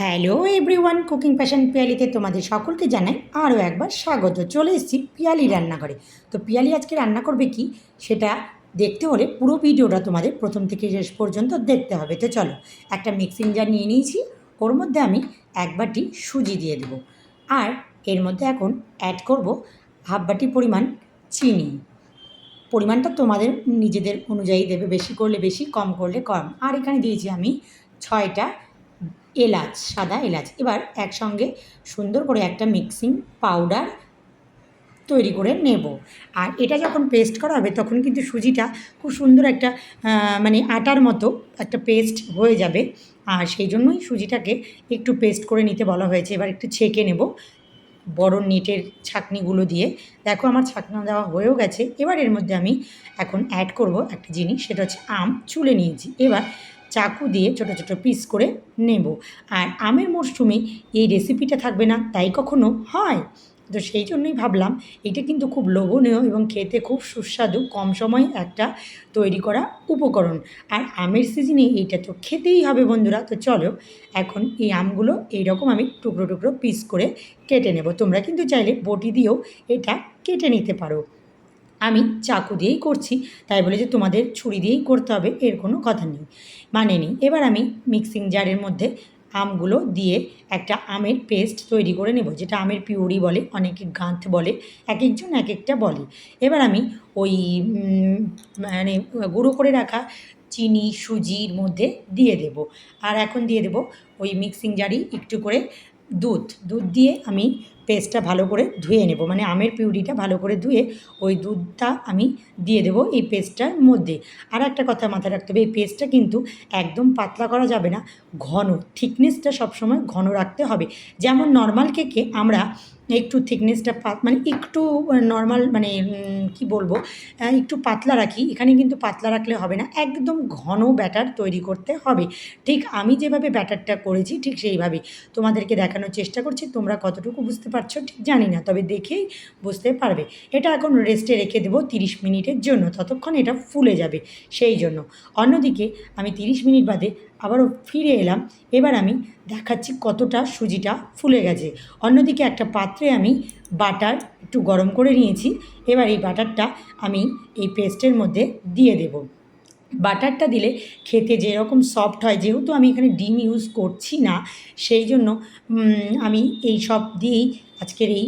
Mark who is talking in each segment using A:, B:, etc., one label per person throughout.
A: Hello everyone, cooking passion পিয়ালিতে তোমাদের সকলকে জানাই আরও একবার স্বাগত। চলে এসেছি পিয়ালি রান্নাঘরে। তো পিয়ালি আজকে রান্না করবে কি সেটা দেখতে হলে পুরো ভিডিওটা তোমাদের প্রথম থেকে শেষ পর্যন্ত দেখতে হবে। তো চলো, একটা মিক্সিং জার নিয়ে নিয়েছি, ওর মধ্যে আমি এক বাটি সুজি দিয়ে দেবো। আর এর মধ্যে এখন অ্যাড করব হাফ বাটি পরিমাণ চিনি। পরিমাণটা তোমাদের নিজেদের অনুযায়ী দেবে, বেশি করলে বেশি, কম করলে কম। আর এখানে দিয়েছি আমি 6টা এলাচ, সাদা এলাচ। এবার একসঙ্গে সুন্দর করে একটা মিক্সিং পাউডার তৈরি করে নেব। আর এটা যখন পেস্ট করা হবে তখন কিন্তু সুজিটা খুব সুন্দর একটা মানে আটার মতো একটা পেস্ট হয়ে যাবে। আর সেই জন্যই সুজিটাকে একটু পেস্ট করে নিতে বলা হয়েছে। এবার একটু ছেঁকে নেব বড় নেটের ছাঁকনিগুলো দিয়ে। দেখো আমার ছাঁকনা দেওয়া হয়েও গেছে। এবার এর মধ্যে আমি এখন অ্যাড করব একটা জিনিস, সেটা হচ্ছে আম চুলে নিয়েছি। এবার চাকু দিয়ে ছোটো ছোটো পিস করে নেব। আর আমের মরশুমে এই রেসিপিটা থাকবে না তাই কখনো হয়? তো সেই জন্যই ভাবলাম এটা কিন্তু খুব লোভনীয় এবং খেতে খুব সুস্বাদু, কম সময়ে একটা তৈরি করা উপকরণ। আর আমের সিজনে এইটা তো খেতেই হবে বন্ধুরা। তো চলো, এখন এই আমগুলো এইরকম আমি টুকরো টুকরো পিস করে কেটে নেব। তোমরা কিন্তু চাইলে বটি দিয়েও এটা কেটে নিতে পারো। আমি চাকু দিয়েই করছি, তাই বলে যে তোমাদের ছুরি দিয়েই করতে হবে এর কোনো কথা নেই, মানে নেই। এবার আমি মিক্সিং জারের মধ্যে আমগুলো দিয়ে একটা আমের পেস্ট তৈরি করে নেব, যেটা আমের পিউরি বলে, অনেকে গাঁথ বলে, এক একজন এক একটা বলে। এবার আমি ওই মানে গুঁড়ো করে রাখা চিনি সুজির মধ্যে দিয়ে দেব। আর এখন দিয়ে দেব ওই মিক্সিং জারই একটু করে দুধ দিয়ে আমি পেস্টটা ভালো করে ধুয়ে নেব, মানে আমের পিউরিটা ভালো করে ধুয়ে ওই দুধটা আমি দিয়ে দেবো এই পেস্টটার মধ্যে। আর একটা কথা মাথায় রাখতে হবে, এই পেস্টটা কিন্তু একদম পাতলা করা যাবে না, ঘন, থিকনেসটা সবসময় ঘন রাখতে হবে। যেমন নর্মাল কেকে আমরা একটু থিকনেসটা মানে একটু নর্মাল, মানে কি বলবো, একটু পাতলা রাখি, এখানে কিন্তু পাতলা রাখলে হবে না, একদম ঘন ব্যাটার তৈরি করতে হবে। ঠিক আমি যেভাবে ব্যাটারটা করেছি ঠিক সেইভাবে তোমাদেরকে দেখানোর চেষ্টা করছি। তোমরা কতটুকু বুঝতে পারছো ঠিক জানি না, তবে দেখেই বুঝতে পারবে। এটা এখন রেস্টে রেখে দেবো 30 মিনিটের জন্য, ততক্ষণ এটা ফুলে যাবে সেই জন্য। অন্যদিকে আমি 30 মিনিট বাদে আবারও ফিরে এলাম। এবার আমি দেখাচ্ছি কতটা সুজিটা ফুলে গেছে। অন্যদিকে একটা পাত্রে আমি বাটার একটু গরম করে নিয়েছি। এবার এই বাটারটা আমি এই পেস্টের মধ্যে দিয়ে দেব। বাটারটা দিলে খেতে যেরকম সফট হয়, যেহেতু আমি এখানে ডিম ইউজ করছি না সেই জন্য আমি এই সব দিয়েই আজকের এই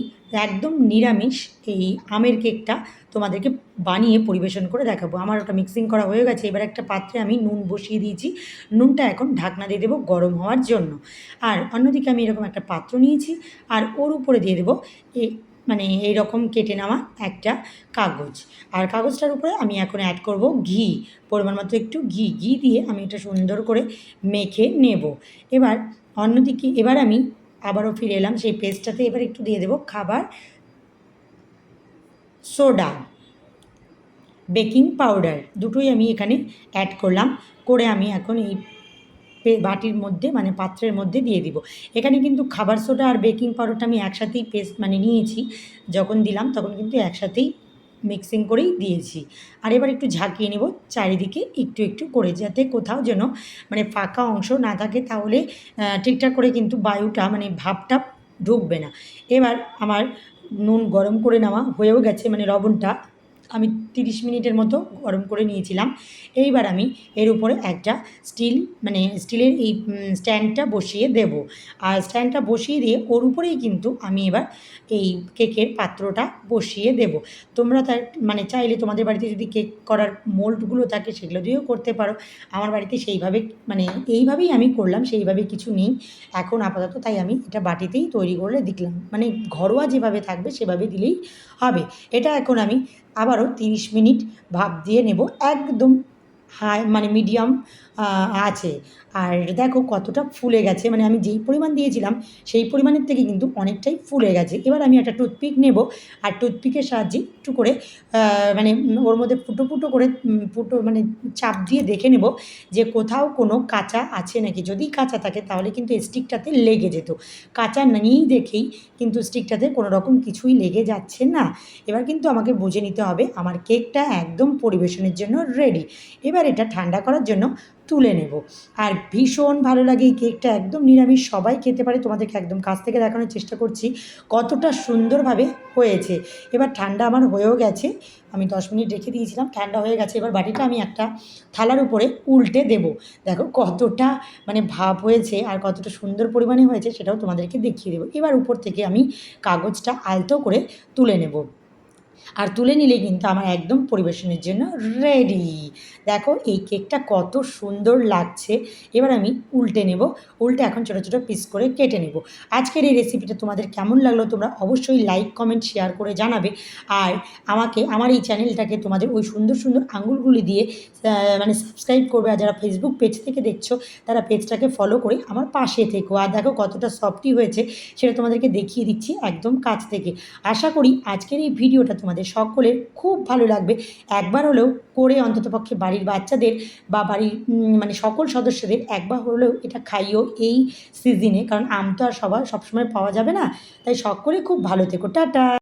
A: একদম নিরামিষ এই আমের কেকটা তোমাদেরকে বানিয়ে পরিবেশন করে দেখাবো। আমার ওটা মিক্সিং করা হয়ে গেছে। এবার একটা পাত্রে আমি নুন বসিয়ে দিয়েছি, নুনটা এখন ঢাকনা দিয়ে দেবো গরম হওয়ার জন্য। আর অন্যদিকে আমি এরকম একটা পাত্র নিয়েছি, আর ওর উপরে দিয়ে দেবো মানে এইরকম কেটে নেওয়া একটা কাগজ। আর কাগজটার উপরে আমি এখন অ্যাড করব ঘি, পরিমাণ মতো একটু ঘি দিয়ে আমি এটা সুন্দর করে মেখে নেব। এবার অন্যদিকে এবার আমি আবারও ফিরে এলাম সেই পেস্টটাতে। এবার একটু দিয়ে দেবো খাবার সোডা, বেকিং পাউডার, দুটোই আমি এখানে অ্যাড করলাম। করে আমি এখন এই বাটির মধ্যে মানে পাত্রের মধ্যে দিয়ে দিব। এখানে কিন্তু খাবার সোডা আর বেকিং পাউডারটা আমি একসাথেই পেস্ট মানে নিয়েছি, যখন দিলাম তখন কিন্তু একসাথেই মিক্সিং করেই দিয়েছি। আর এবার একটু ঝাঁকিয়ে নেব চারিদিকে একটু একটু করে, যাতে কোথাও যেন মানে ফাঁকা অংশ না থাকে, তাহলে ঠিকঠাক করে কিন্তু বায়ুটা মানে ভাপটা ঢুকবে না। এবার আমার নুন গরম করে নেওয়া হয়েও গেছে, মানে লবণটা আমি 30 মিনিটের মতো গরম করে নিয়েছিলাম। এইবার আমি এর উপরে একটা মানে স্টিলের এই স্ট্যান্ডটা বসিয়ে দেব। আর স্ট্যান্ডটা বসিয়ে দিয়ে ওর উপরেই কিন্তু আমি এবার এই কেকের পাত্রটা বসিয়ে দেব। তোমরা তার মানে চাইলে তোমাদের বাড়িতে যদি কেক করার মোল্ডগুলো থাকে সেগুলো দিয়েও করতে পারো। আমার বাড়িতে সেইভাবে মানে এইভাবেই আমি করলাম, সেইভাবে কিছু নেই এখন আপাতত, তাই আমি এটা বাটিতেই তৈরি করে দিলাম, মানে ঘরোয়া যেভাবে থাকবে সেভাবে দিলেই হবে। এটা এখন আমি আবারও 30 মিনিট ভাপ দিয়ে নেব, একদম হাই মানে মিডিয়াম আছে। আর দেখো কতটা ফুলে গেছে, মানে আমি যেই পরিমাণ দিয়েছিলাম সেই পরিমাণের থেকে কিন্তু অনেকটাই ফুলে গেছে। এবার আমি একটা টুথপিক নেব, আর টুথপিকের সাহায্যে একটু করে মানে ওর মধ্যে ফুটো ফুটো করে ফুটো মানে চাপ দিয়ে দেখে নেব যে কোথাও কোনো কাঁচা আছে নাকি। যদি কাঁচা থাকে তাহলে কিন্তু স্টিকটাতে লেগে যেত, কাঁচা নেই দেখেই কিন্তু স্টিকটাতে কোনো রকম কিছুই লেগে যাচ্ছে না। এবার কিন্তু আমাকে বুঝে নিতে হবে আমার কেকটা একদম পরিবেশনের জন্য রেডি। এবার এটা ঠান্ডা করার জন্য তুলে নেব। আর ভীষণ ভালো লাগে এই কেকটা, একদম নিরামিষ, সবাই খেতে পারে। তোমাদেরকে একদম কাছ থেকে দেখানোর চেষ্টা করছি কতটা সুন্দরভাবে হয়েছে। এবার ঠান্ডা আমার হয়েও গেছে, আমি 10 মিনিট রেখে দিয়েছিলাম, ঠান্ডা হয়ে গেছে। এবার বাটিটা আমি একটা থালার উপরে উল্টে দেব। দেখো কতটা মানে ভাপ হয়েছে আর কতটা সুন্দর পরিমাণে হয়েছে সেটাও তোমাদেরকে দেখিয়ে দেবো। এবার উপর থেকে আমি কাগজটা আলতো করে তুলে নেব। আর তুলে নিলেই কিন্তু আমার একদম পরিবেশনের জন্য রেডি। দেখো এই কেকটা কত সুন্দর লাগছে। এবার আমি উল্টে নেব, উল্টে এখন ছোটো ছোটো পিস করে কেটে নেব। আজকের এই রেসিপিটা তোমাদের কেমন লাগলো তোমরা অবশ্যই লাইক কমেন্ট শেয়ার করে জানাবে। আর আমাকে আমার এই চ্যানেলটাকে তোমাদের ওই সুন্দর সুন্দর আঙুলগুলি দিয়ে মানে সাবস্ক্রাইব করবে। আর যারা ফেসবুক পেজ থেকে দেখছো তারা পেজটাকে ফলো করে আমার পাশে থেকো। আর দেখো কতটা সফটি হয়েছে সেটা তোমাদেরকে দেখিয়ে দিচ্ছি একদম কাছ থেকে। আশা করি আজকের এই ভিডিওটা তোমাদের সকলের খুব ভালো লাগবে। একবার হলেও করে অন্ততপক্ষে বাড়ির বাচ্চাদের বা বাড়ির মানে সকল সদস্যদের একবার হলেও এটা খাইও এই সিজনে, কারণ আম তো আর সবার সবসময় পাওয়া যাবে না। তাই সকলে খুব ভালো থেকো, টাটা।